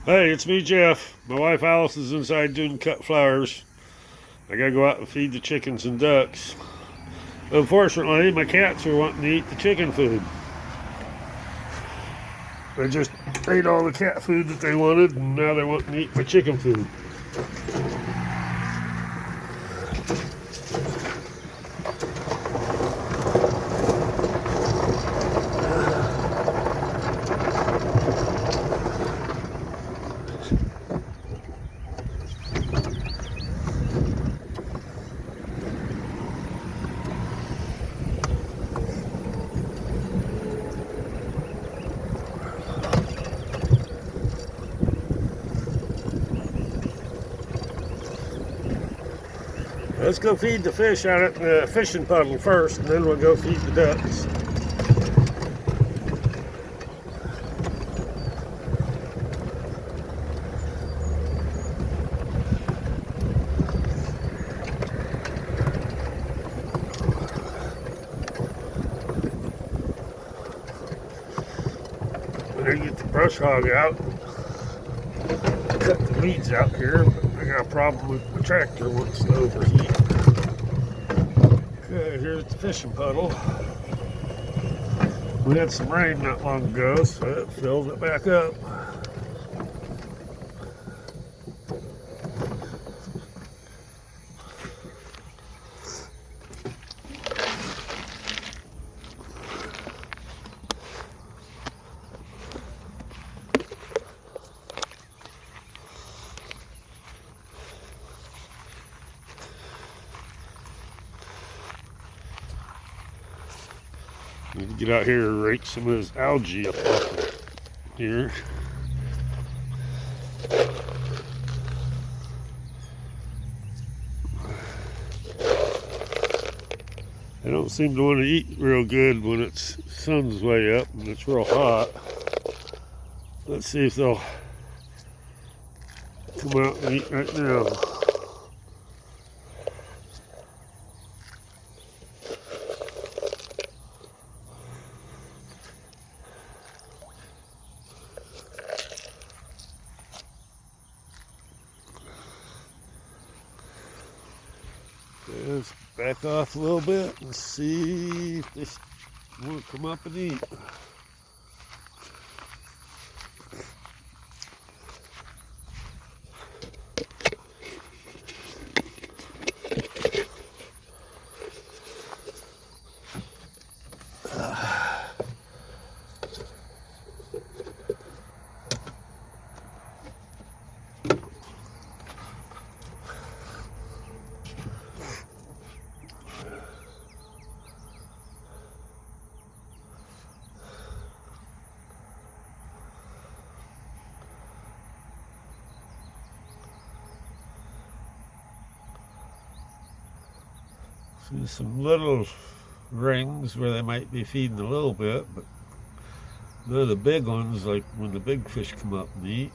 Hey, it's me, Jeff. My wife Alice is inside doing cut flowers. I gotta go out and feed the chickens and ducks. Unfortunately, my cats are wanting to eat the chicken food. They just ate all the cat food that they wanted, and now they want to eat my chicken food. Let's go feed the fish out at the fishing puddle first, and then we'll go feed the ducks. I'm gonna get the brush hog out, cut the weeds out here. I got a problem with the tractor wants to overheat. Okay, here's the fishing puddle. We had some rain not long ago, so it filled it back up. Need to get out here and rake some of this algae up off of here. They don't seem to want to eat real good when it's sun's way up and it's real hot. Let's see if they'll come out and eat right now. Let's back off a little bit and see if they want to come up and eat. See some little rings where they might be feeding a little bit, but they're the big ones, like when the big fish come up and eat.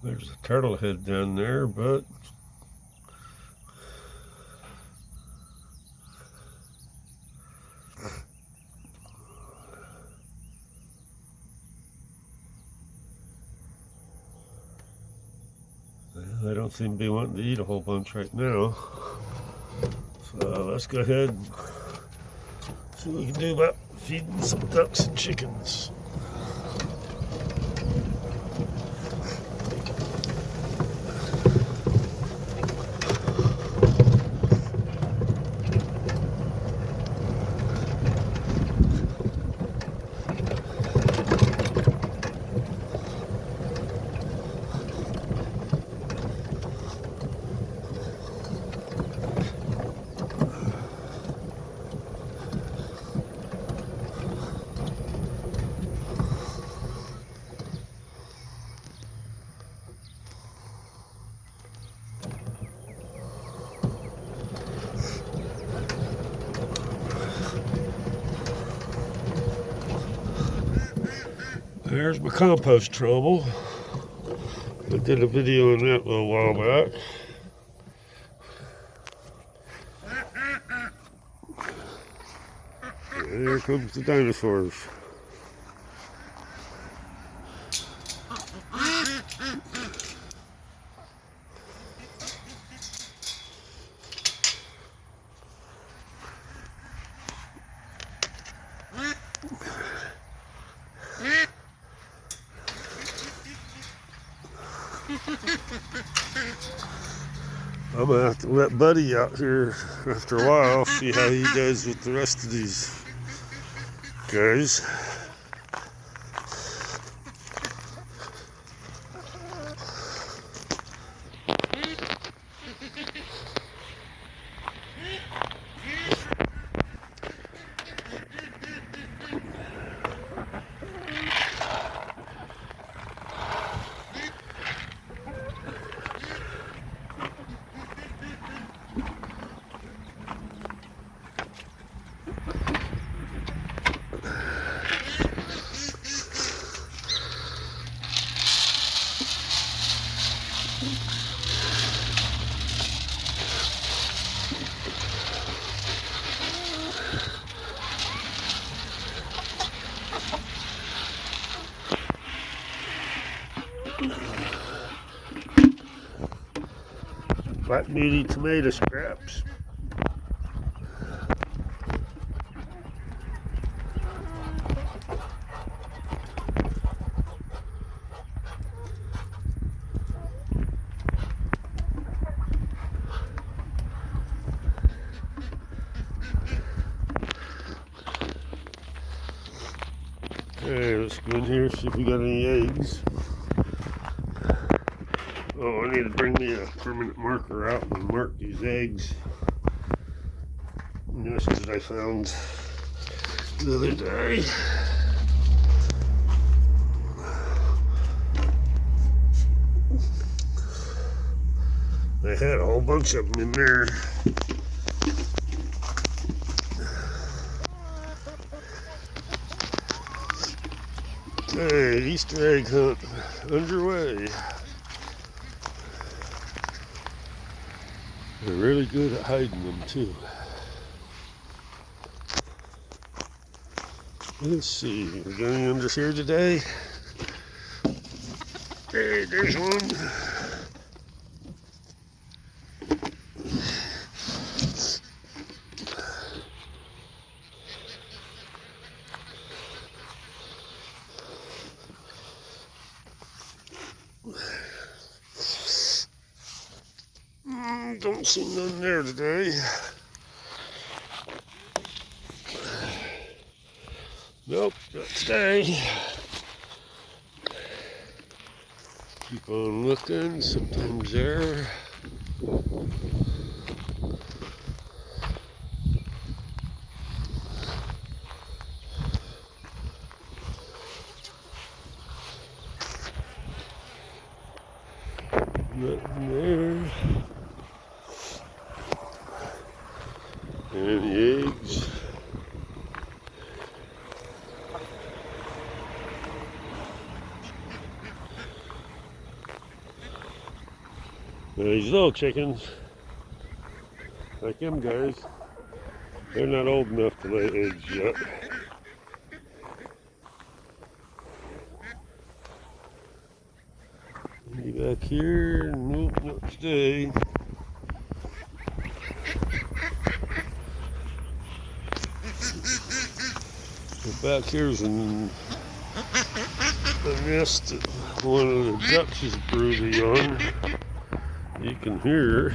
There's a turtle head down there, but they don't seem to be wanting to eat a whole bunch right now. So let's go ahead and see what we can do about feeding some ducks and chickens. There's my compost trouble. I did a video on that a little while back. And here comes the dinosaurs. I'm gonna have to let Buddy out here after a while, see how he does with the rest of these guys. Flat meaty tomato scraps. Okay, let's go in here, see if we got any eggs. Oh, I need to bring me a permanent marker out and mark these eggs. Nests that I found the other day. I had a whole bunch of them in there. Hey, Easter egg hunt underway. They're really good at hiding them too. Let's see, we got any under here today? Hey, there's one. Don't see none there today. Nope, not today. Keep on looking, sometimes there. Nothing there. And the eggs. These little chickens, like them guys, they're not old enough to lay eggs yet. Any back here? Nope, not today. Back here's a nest that one of the ducks has brooded on. You can hear her.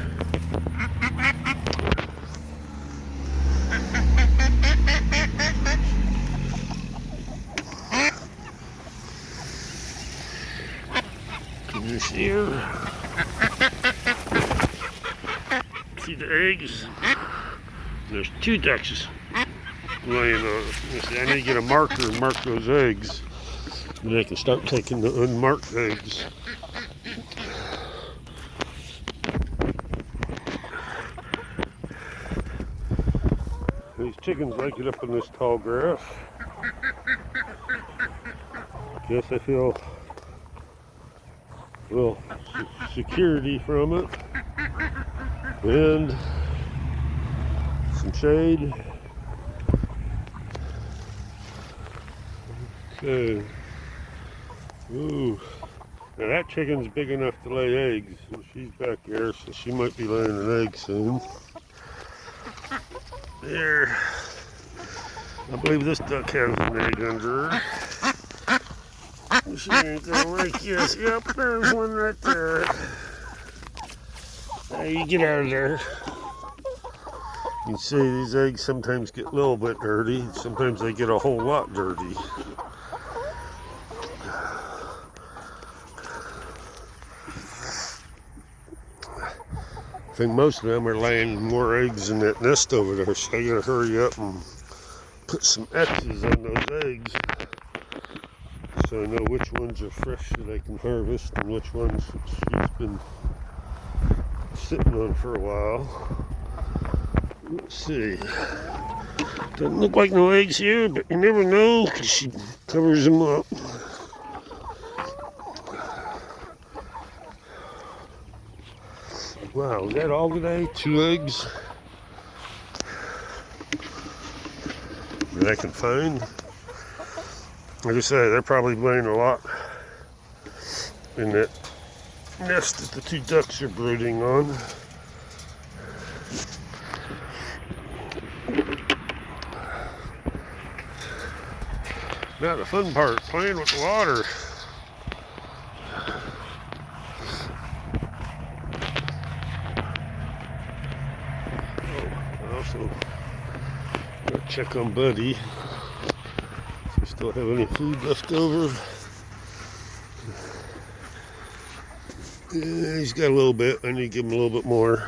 Can you see her? See the eggs? There's two ducks laying on it. I need to get a marker and mark those eggs. And I can start taking the unmarked eggs. These chickens like it up in this tall grass. Yes, I feel a little security from it. And some shade. Okay. Ooh. Now that chicken's big enough to lay eggs. She's back there, so she might be laying an egg soon. There. I believe this duck has an egg under her. She ain't gonna like this. Yep, there's one right there. Now you get out of there. You can see these eggs sometimes get a little bit dirty. Sometimes they get a whole lot dirty. I think most of them are laying more eggs in that nest over there, so I gotta hurry up and put some X's on those eggs so I know which ones are fresh that I can harvest and which ones she's been sitting on for a while. Let's see. Doesn't look like no eggs here, but you never know because she covers them up. Wow, is that all today? 2 eggs that I can find. Like I say, they're probably laying a lot in that nest that the 2 ducks are brooding on. Now the fun part, playing with the water. Also, gotta check on Buddy. If we still have any food left over. Yeah, he's got a little bit. I need to give him a little bit more.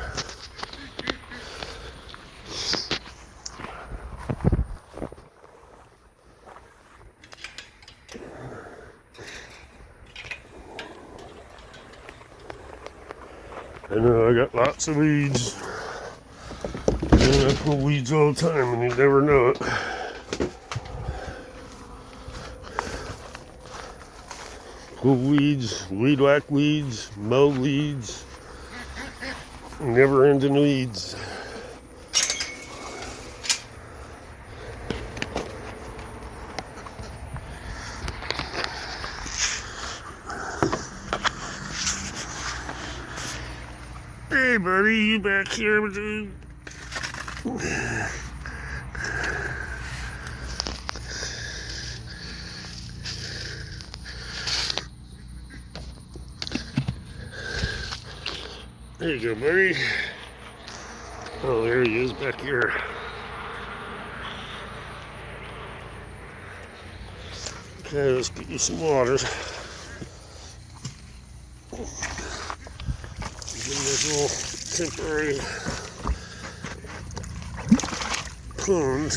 I know I got lots of weeds. And I pull weeds all the time and you never know it. Pull weeds, weed whack weeds, mow weeds, never ending weeds. Hey buddy, you back here, dude? There you go, buddy. Oh, there he is back here. Okay, let's get you some water. Give him this little temporary pond.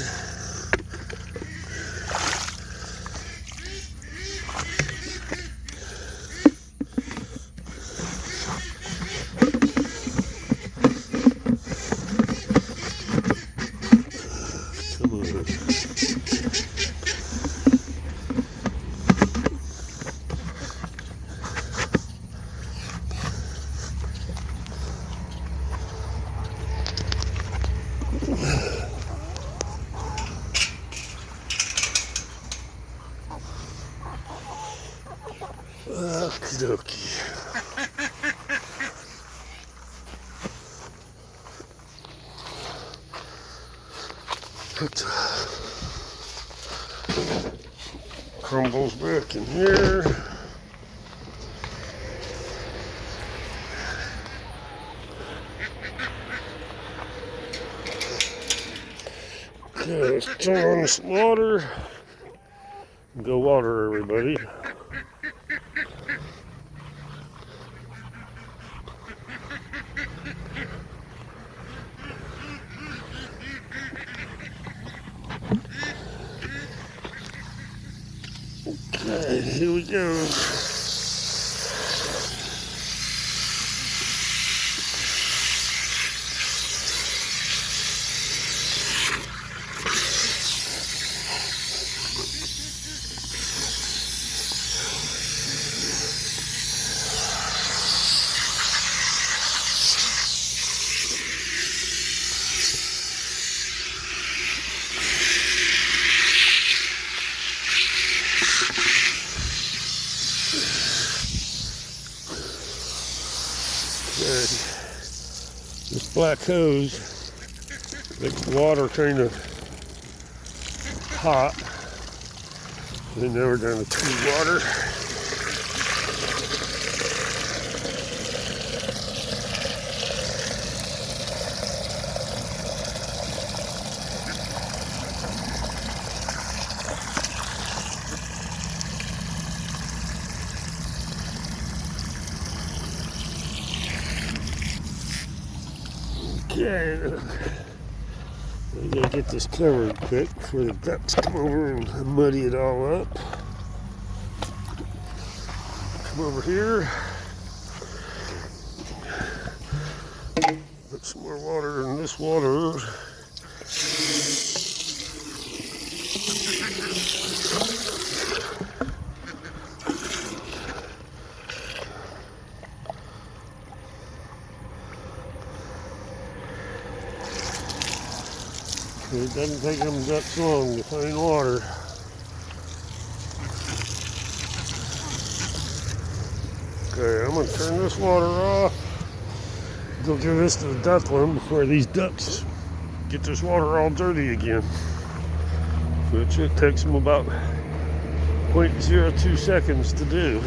Okie dokie. Put crumbles back in here. Okay, let's turn on some water. Go water everybody. Okay, here we go. black hose, makes the water kind of hot. And now we're down to cool water. Okay, we gotta get this covered quick before the ducks come over and muddy it all up. Come over here. Put some more water in this water. It doesn't take them ducks long to find water. Okay, I'm going to turn this water off. Go give this to the duckling before these ducks get this water all dirty again. Which it takes them about 0.02 seconds to do.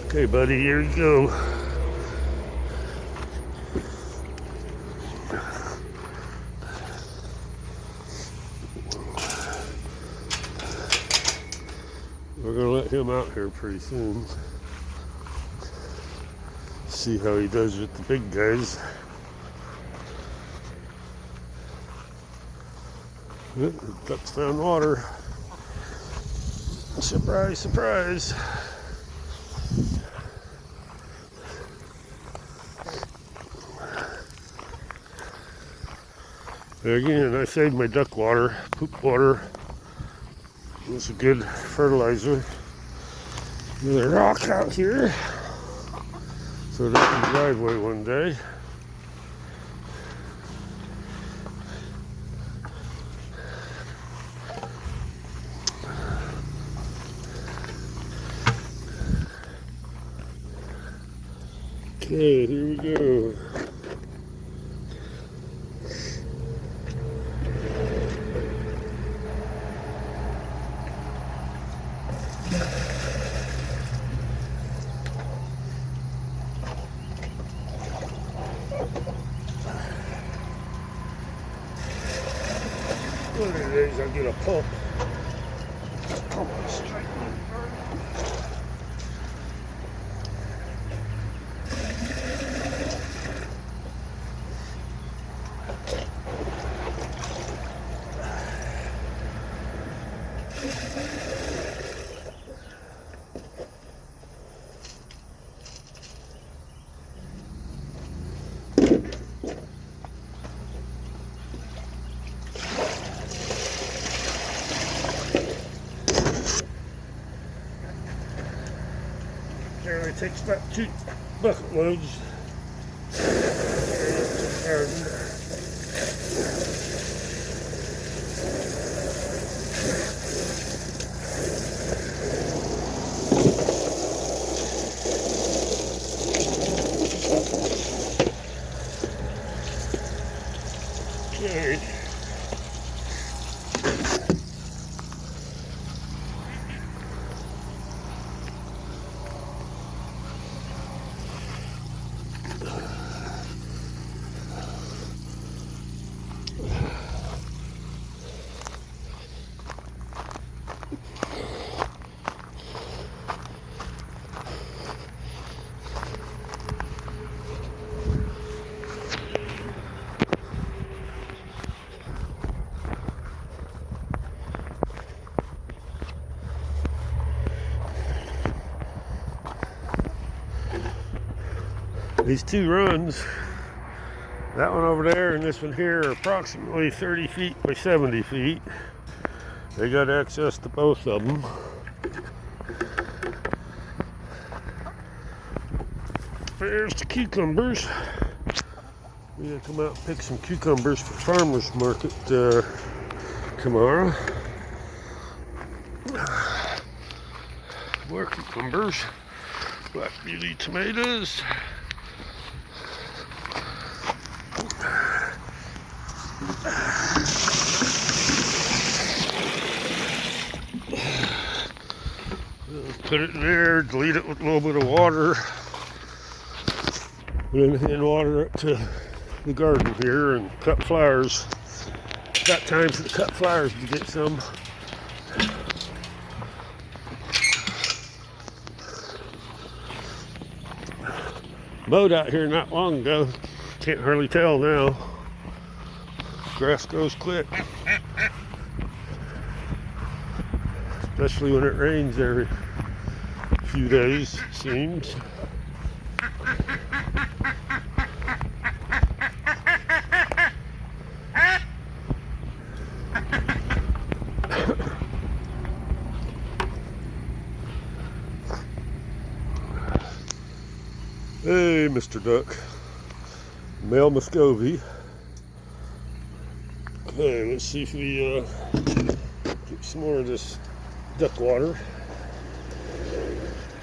Okay, buddy, here you go. We're going to let him out here pretty soon. See how he does with the big guys. The ducks found water. Surprise, surprise. Again, I saved my duck water, poop water. It's a good fertilizer. There's a rock out here, so that's the driveway one day. Okay, here we go. One of these days I'll get a pump. Pump it straight in. Generally takes about 2 bucket loads. Okay. These 2 runs, that one over there and this one here, are approximately 30 feet by 70 feet. They got access to both of them. There's the cucumbers. We're gonna come out and pick some cucumbers for farmers market tomorrow. More cucumbers, black beauty tomatoes. Put it in there, dilute it with a little bit of water, and then water it to the garden here and cut flowers. Got time for the cut flowers to get some. Mowed out here not long ago. Can't hardly tell now. Grass grows quick. Especially when it rains every few days, it seems. Hey, Mr. Duck. Male Muscovy. Okay, let's see if we get some more of this duck water.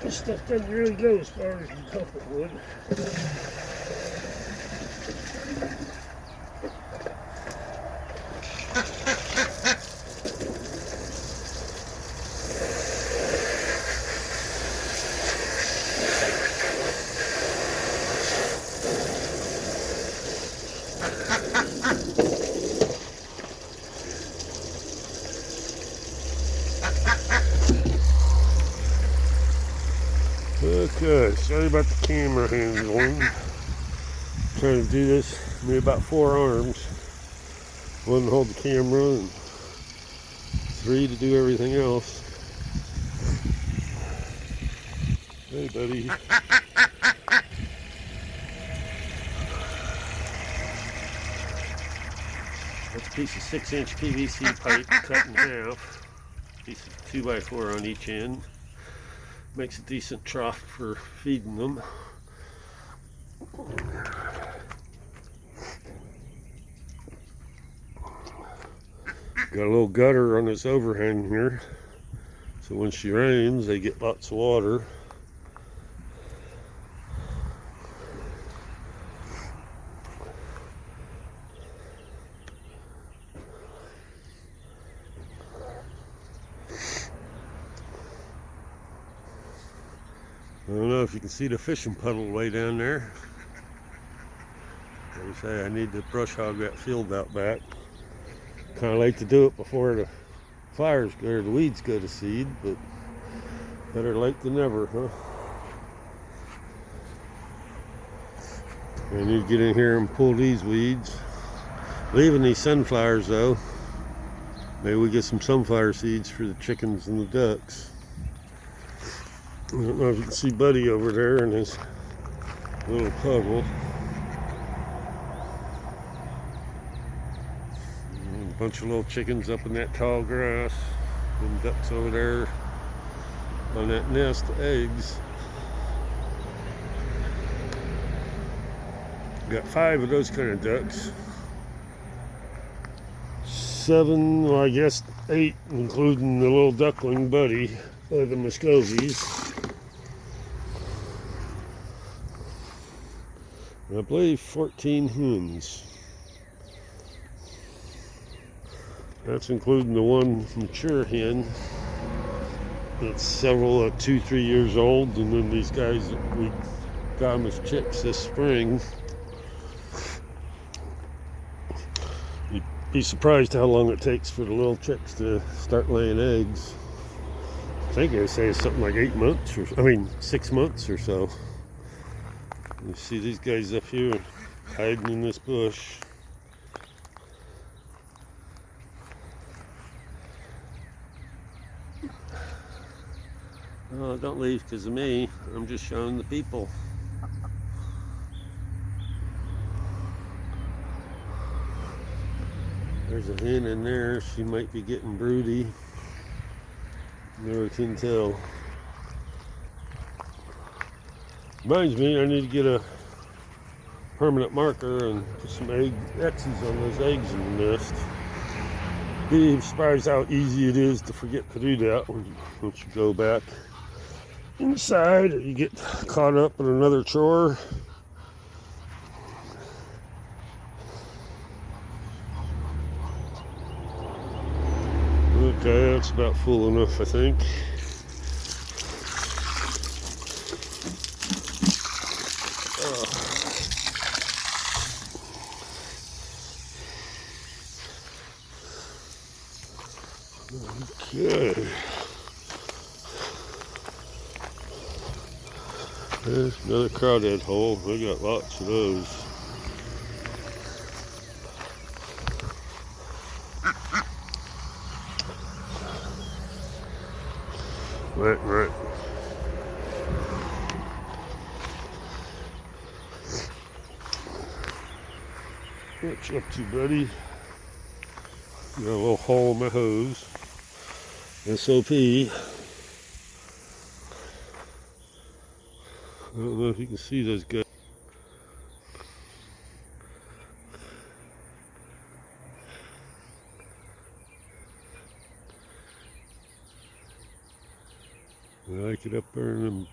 This stuff doesn't really go as far as you hope it would. Okay, sorry about the camera handling. Trying to do this, maybe about 4 arms. 1 to hold the camera and 3 to do everything else. Hey, buddy. That's a piece of 6-inch PVC pipe cut in half. Piece of 2x4 on each end. Makes a decent trough for feeding them. Got a little gutter on this overhang here, so when she rains they get lots of water. I don't know if you can see the fishing puddle way down there. Like I say, I need to brush hog that field out back. Kind of late to do it before the flowers or the weeds go to seed, but better late than never, huh? I need to get in here and pull these weeds. Leaving these sunflowers though. Maybe we get some sunflower seeds for the chickens and the ducks. I don't know if you can see Buddy over there in his little puddle. A bunch of little chickens up in that tall grass. And ducks over there on that nest of eggs. Got 5 of those kind of ducks. 7, well I guess 8, including the little duckling Buddy, of the Muscovies. I believe 14 hens. That's including the one mature hen. That's several 2-3 years old, and then these guys that we got them as chicks this spring. You'd be surprised how long it takes for the little chicks to start laying eggs. I think they say it's something like 6 months or so. You see these guys up here hiding in this bush. Oh, don't leave because of me. I'm just showing the people. There's a hen in there. She might be getting broody. Never can tell. Reminds me, I need to get a permanent marker and put some X's on those eggs in the nest. Be surprised how easy it is to forget to do that once you go back. inside, or you get caught up in another chore. Okay, that's about full enough, I think. Okay. There's another crawdad hole. We got lots of those. Right. What you up to, buddy? Got a little hole in my hose. SOP. I don't know if you can see those guys. I like it up there in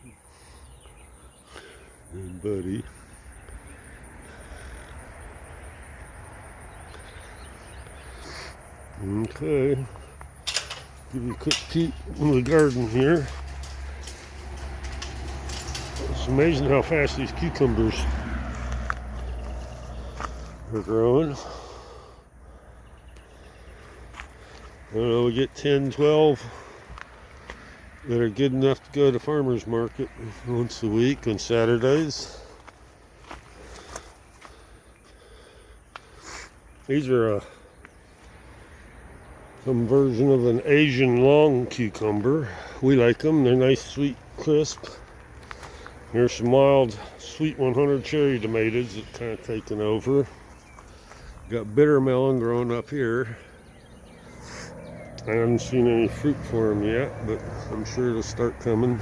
them, buddy. Okay. Give you a quick peek in the garden here. It's amazing how fast these cucumbers are growing. I don't know, we get 10, 12 that are good enough to go to farmer's market once a week on Saturdays. These are some version of an Asian long cucumber. We like them. They're nice, sweet, crisp. Here's some wild Sweet 100 cherry tomatoes that kind of taken over. Got bitter melon growing up here. I haven't seen any fruit for them yet, but I'm sure it'll start coming.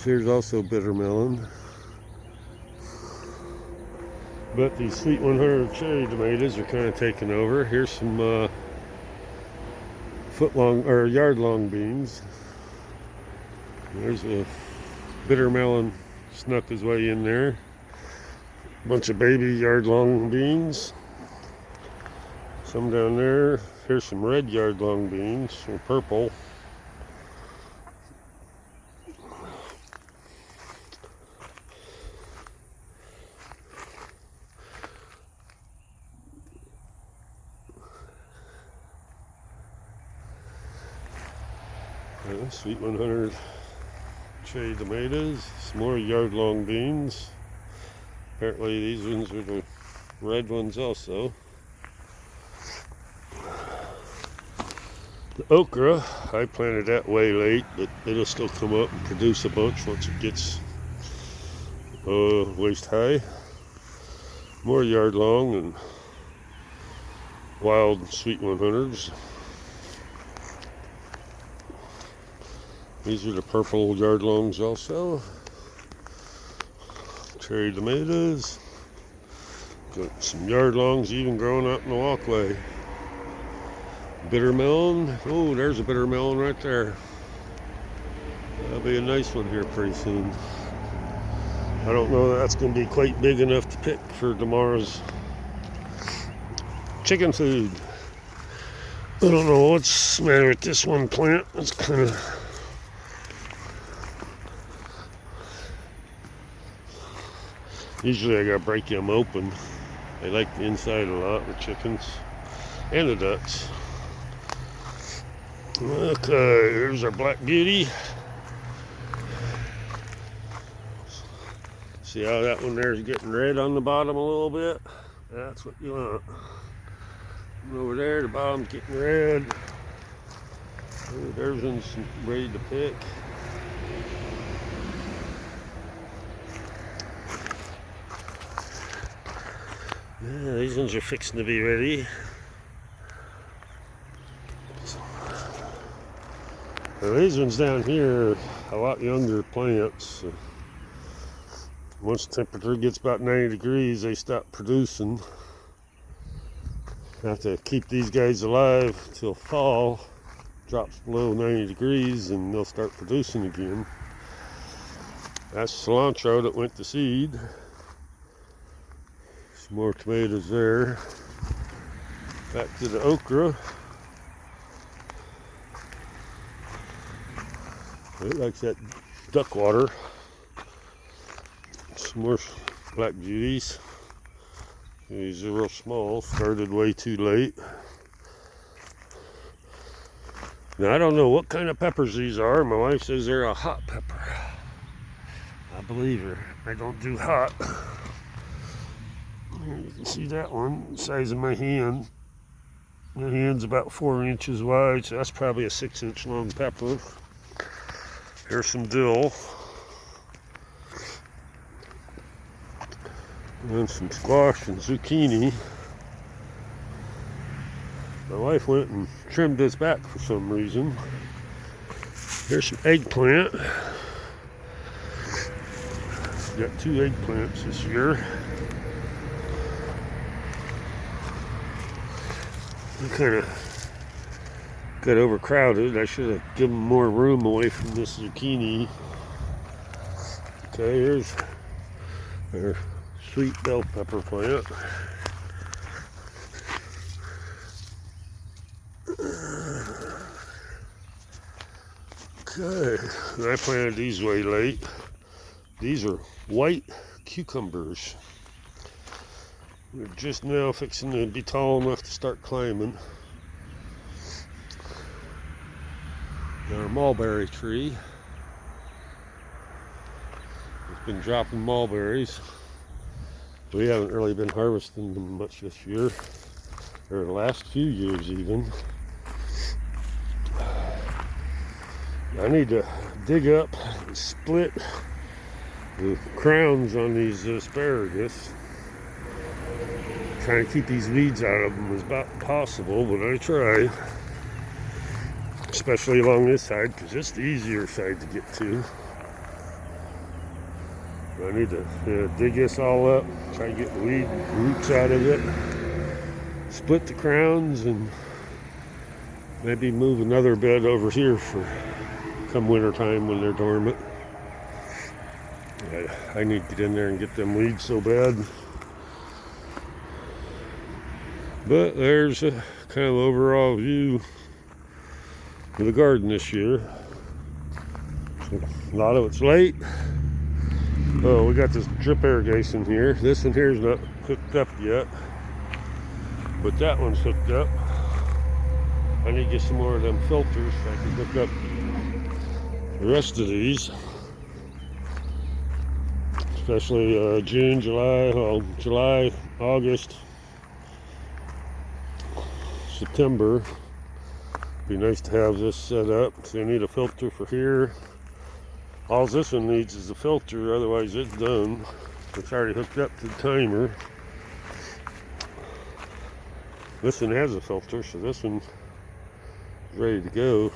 Here's also bitter melon. But these Sweet 100 cherry tomatoes are kind of taking over. Here's some yard-long beans. There's a bitter melon snuck his way in there. Bunch of baby yard-long beans. Some down there. Here's some red yard-long beans, or purple. Sweet 100 cherry tomatoes, some more yard-long beans. Apparently these ones are the red ones also. The okra, I planted that way late, but it'll still come up and produce a bunch once it gets waist high. More yard-long and wild Sweet 100s. These are the purple yard-longs also. Cherry tomatoes. Got some yard-longs even growing out in the walkway. Bitter melon. Oh, there's a bitter melon right there. That'll be a nice one here pretty soon. I don't know that that's going to be quite big enough to pick for tomorrow's chicken food. I don't know what's the matter with this one plant. It's kind of... Usually I gotta break them open. They like the inside a lot, the chickens and the ducks. Okay, here's our black beauty. See how that one there is getting red on the bottom a little bit? That's what you want. And over there, the bottom's getting red. There's one's ready to pick. Yeah, these ones are fixing to be ready. Now these ones down here are a lot younger plants. Once the temperature gets about 90 degrees, they stop producing. Have to keep these guys alive till fall, drops below 90 degrees and they'll start producing again. That's cilantro that went to seed. Some more tomatoes there. Back to the okra. It likes that duck water. Some more black beauties. These are real small, started way too late. Now I don't know what kind of peppers these are. My wife says they're a hot pepper. I believe her. I don't do hot. You can see that one, the size of my hand. My hand's about 4 inches wide, so that's probably a 6-inch long pepper. Here's some dill. And some squash and zucchini. My wife went and trimmed this back for some reason. Here's some eggplant. Got 2 eggplants this year. We kind of got overcrowded. I should have given more room away from this zucchini. Okay, here's our sweet bell pepper plant. Okay, and I planted these way late. These are white cucumbers. They're just now fixing to be tall enough to start climbing. Our mulberry tree. It's been dropping mulberries. We haven't really been harvesting them much this year, or the last few years even. I need to dig up and split the crowns on these asparagus. Trying to keep these weeds out of them as about possible, but I try. Especially along this side, because it's the easier side to get to. I need to dig this all up, try to get the weed roots out of it, split the crowns, and maybe move another bed over here for come winter time when they're dormant. I need to get in there and get them weeds so bad. But there's a kind of overall view of the garden this year. A lot of it's late. Oh, we got this drip irrigation here. This one here is not hooked up yet, but that one's hooked up. I need to get some more of them filters so I can hook up the rest of these. Especially June, July, August, September. Be nice to have this set up. So you need a filter for here. All this one needs is a filter, otherwise it's done. It's already hooked up to the timer. This one has a filter, so this one is ready to go.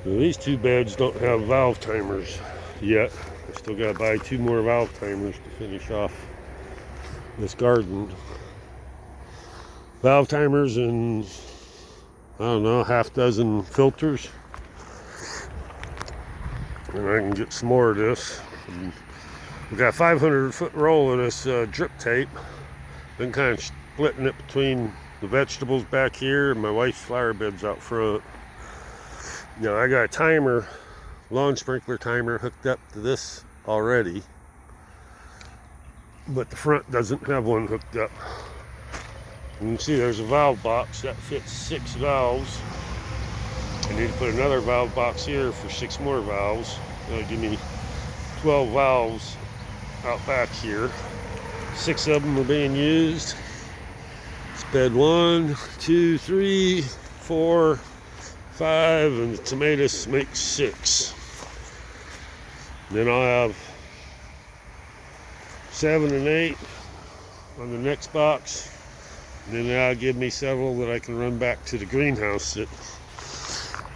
Now, these 2 beds don't have valve timers yet. I still got to buy 2 more valve timers to finish off this garden. Valve timers and I don't know, half dozen filters. And I can get some more of this. And we got a 500-foot roll of this drip tape. Been kind of splitting it between the vegetables back here and my wife's flower beds out front. Now I got a timer, lawn sprinkler timer hooked up to this already, but the front doesn't have one hooked up. You can see there's a valve box that fits 6 valves. I need to put another valve box here for 6 more valves. That'll give me 12 valves out back here. 6 of them are being used. It's bed 1, 2, 3, 4, 5, and the tomatoes make 6. Then I'll have 7 and 8 on the next box. And then that'll give me several that I can run back to the greenhouse. That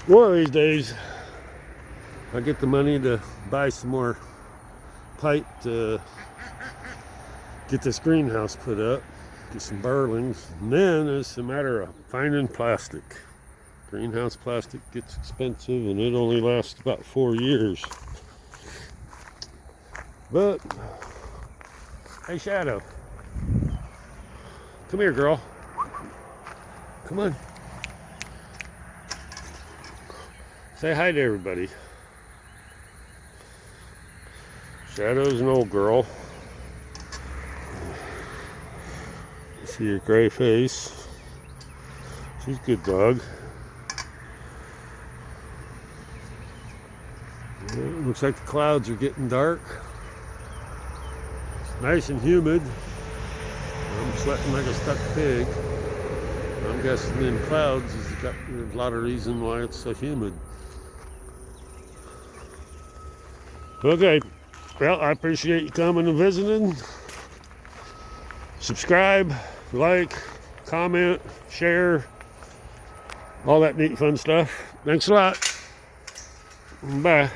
one of these days I'll get the money to buy some more pipe to get this greenhouse put up, get some burlings, and then it's a matter of finding plastic. Greenhouse plastic gets expensive, and it only lasts about 4 years. But, hey Shadow, come here, girl. Come on. Say hi to everybody. Shadow's an old girl. See her gray face. She's a good dog. It looks like the clouds are getting dark. It's nice and humid. I'm sweating like a stuck pig. I'm guessing in clouds there's a lot of reason why it's so humid. Okay, well, I appreciate you coming and visiting. Subscribe, like, comment, share, all that neat fun stuff. Thanks a lot. Bye.